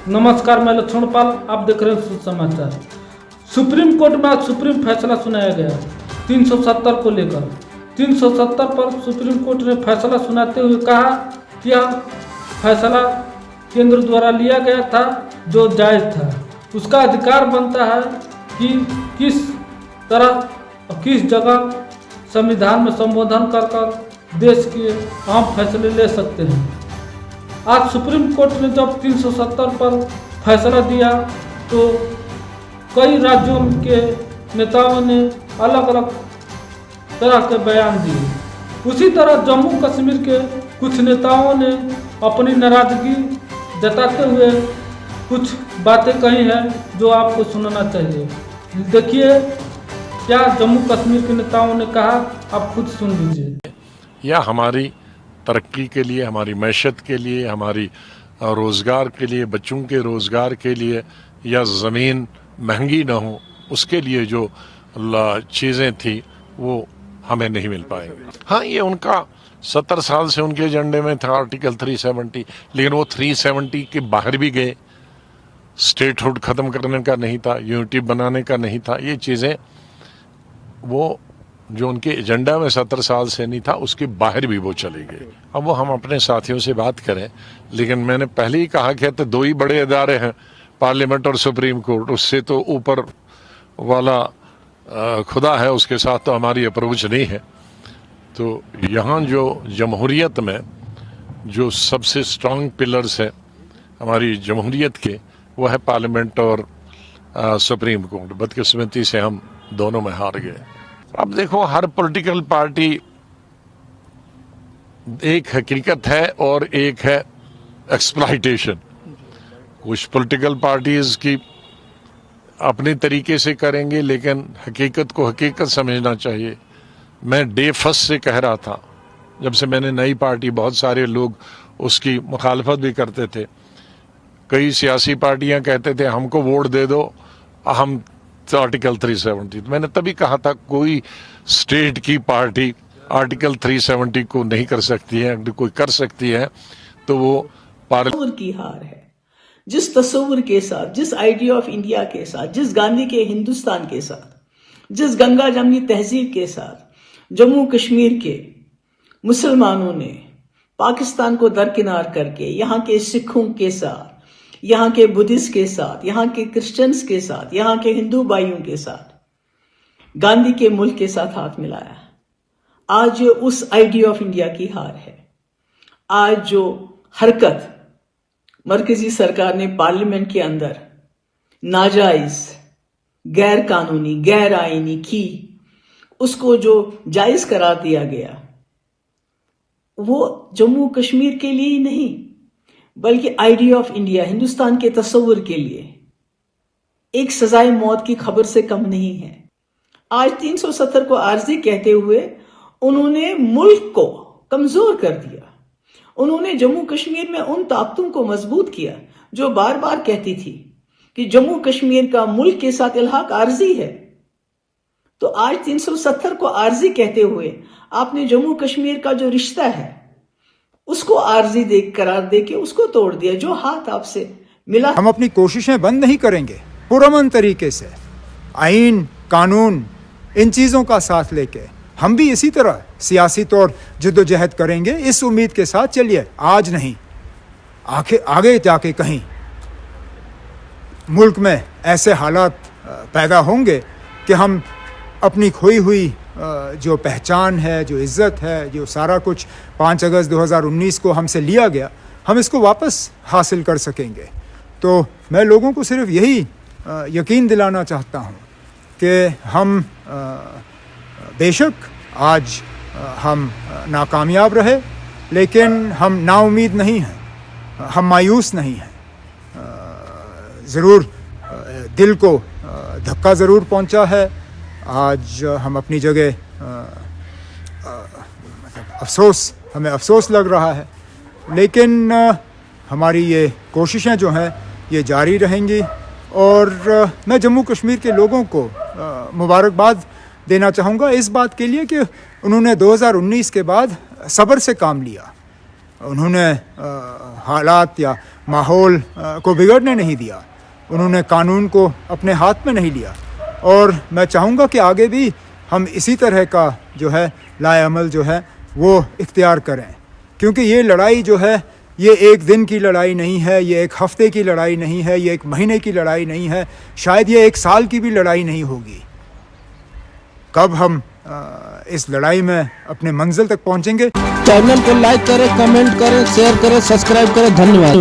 नमस्कार, मैं लक्ष्मण पाल, आप देख रहे हैं समाचार। सुप्रीम कोर्ट में आज सुप्रीम फैसला सुनाया गया 370 को लेकर। 370 पर सुप्रीम कोर्ट ने फैसला सुनाते हुए कहा कि यह फैसला केंद्र द्वारा लिया गया था जो जायज़ था। उसका अधिकार बनता है कि किस तरह किस जगह संविधान में संबोधन कर देश के अहम फैसले ले सकते हैं। आज सुप्रीम कोर्ट ने जब 370 पर फैसला दिया तो कई राज्यों के नेताओं ने अलग अलग तरह के बयान दिए। उसी तरह जम्मू कश्मीर के कुछ नेताओं ने अपनी नाराजगी जताते हुए कुछ बातें कही हैं जो आपको सुनना चाहिए। देखिए क्या जम्मू कश्मीर के नेताओं ने कहा, आप खुद सुन लीजिए। यह हमारी तरक्की के लिए, हमारी मैशत के लिए, हमारी रोज़गार के लिए, बच्चों के रोज़गार के लिए, या ज़मीन महंगी ना हो उसके लिए जो चीज़ें थी वो हमें नहीं मिल पाएंगी। हाँ, ये उनका 70 साल से उनके एजेंडे में था आर्टिकल 370, लेकिन वो 370 के बाहर भी गए। स्टेटहुड ख़त्म करने का नहीं था, यूनिटी बनाने का नहीं था। ये चीज़ें वो जो उनके एजेंडा में 70 साल से नहीं था उसके बाहर भी वो चले गए। अब वो हम अपने साथियों से बात करें, लेकिन मैंने पहले ही कहा कि तो दो ही बड़े अदारे हैं, पार्लियामेंट और सुप्रीम कोर्ट। उससे तो ऊपर वाला खुदा है, उसके साथ तो हमारी अप्रोच नहीं है। तो यहाँ जो जमहूरियत में जो सबसे स्ट्रांग पिलर्स है हमारी जमहूरियत के, वो है पार्लियामेंट और सुप्रीम कोर्ट। बदकिस्मती से हम दोनों में हार गए। अब देखो, हर पॉलिटिकल पार्टी एक हकीकत है और एक है एक्सप्लॉइटेशन। कुछ पॉलिटिकल पार्टीज की अपने तरीके से करेंगे, लेकिन हकीकत को हकीकत समझना चाहिए। मैं डे फर्स्ट से कह रहा था, जब से मैंने नई पार्टी, बहुत सारे लोग उसकी मुखालफत भी करते थे। कई सियासी पार्टियां कहते थे हमको वोट दे दो, हम आर्टिकल 370। मैंने तभी कहा था कोई स्टेट की पार्टी आर्टिकल 370 को नहीं कर सकती है। अगर कोई कर सकती है तो वो तस्वुर की हार है। जिस तस्वुर के साथ, जिस आइडिया ऑफ इंडिया के साथ, जिस गांधी के हिंदुस्तान के साथ, जिस गंगा जमनी तहजीब के साथ जम्मू कश्मीर के मुसलमानों ने पाकिस्तान को दरकिनार करके यहाँ के सिखों के साथ, यहाँ के बुद्धिस्ट के साथ, यहाँ के क्रिश्चियंस के साथ, यहाँ के हिंदू भाइयों के साथ गांधी के मुल्क के साथ हाथ मिलाया, आज उस आइडिया ऑफ इंडिया की हार है। आज जो हरकत मरकजी सरकार ने पार्लियामेंट के अंदर नाजायज, गैर कानूनी, गैर आईनी की, उसको जो जायज करार दिया गया, वो जम्मू कश्मीर के लिए ही नहीं बल्कि आइडिया ऑफ इंडिया, हिंदुस्तान के तस्वुर के लिए एक सजाए मौत की खबर से कम नहीं है। आज 370 को आर्जी कहते हुए उन्होंने मुल्क को कमजोर कर दिया। उन्होंने जम्मू कश्मीर में उन ताकतों को मजबूत किया जो बार बार कहती थी कि जम्मू कश्मीर का मुल्क के साथ इल्हाक आर्जी है। तो आज 370 को आर्जी कहते हुए आपने जम्मू कश्मीर का जो रिश्ता है उसको आर्जी करार देके उसको तोड़ दिया। जो हाथ आपसे मिला, हम अपनी कोशिशें बंद नहीं करेंगे। पुरअमन तरीके से आईन, कानून, इन चीज़ों का साथ लेके हम भी इसी तरह सियासी तौर जद्दोजहद करेंगे। इस उम्मीद के साथ चलिए, आज नहीं, आगे जाके कहीं मुल्क में ऐसे हालात पैदा होंगे कि हम अपनी खोई हुई जो पहचान है, जो इज़्ज़त है, जो सारा कुछ 5 अगस्त 2019 को हमसे लिया गया, हम इसको वापस हासिल कर सकेंगे। तो मैं लोगों को सिर्फ यही यकीन दिलाना चाहता हूँ कि हम बेशक आज हम नाकामयाब रहे, लेकिन हम नाउमीद नहीं हैं, हम मायूस नहीं हैं। ज़रूर दिल को धक्का ज़रूर पहुँचा है। आज हम अपनी जगह हमें अफसोस लग रहा है, लेकिन हमारी ये कोशिशें जो हैं ये जारी रहेंगी। और मैं जम्मू कश्मीर के लोगों को मुबारकबाद देना चाहूँगा इस बात के लिए कि उन्होंने 2019 के बाद सब्र से काम लिया। उन्होंने हालात या माहौल को बिगड़ने नहीं दिया, उन्होंने कानून को अपने हाथ में नहीं लिया। और मैं चाहूँगा कि आगे भी हम इसी तरह का जो है लाएअमल जो है वो इख्तियार करें, क्योंकि ये लड़ाई जो है ये एक दिन की लड़ाई नहीं है, ये एक हफ्ते की लड़ाई नहीं है, ये एक महीने की लड़ाई नहीं है, शायद ये एक साल की भी लड़ाई नहीं होगी। कब हम इस लड़ाई में अपने मंजिल तक पहुंचेंगे। चैनल को लाइक करें, कमेंट करें, शेयर करें, सब्सक्राइब करें। धन्यवाद।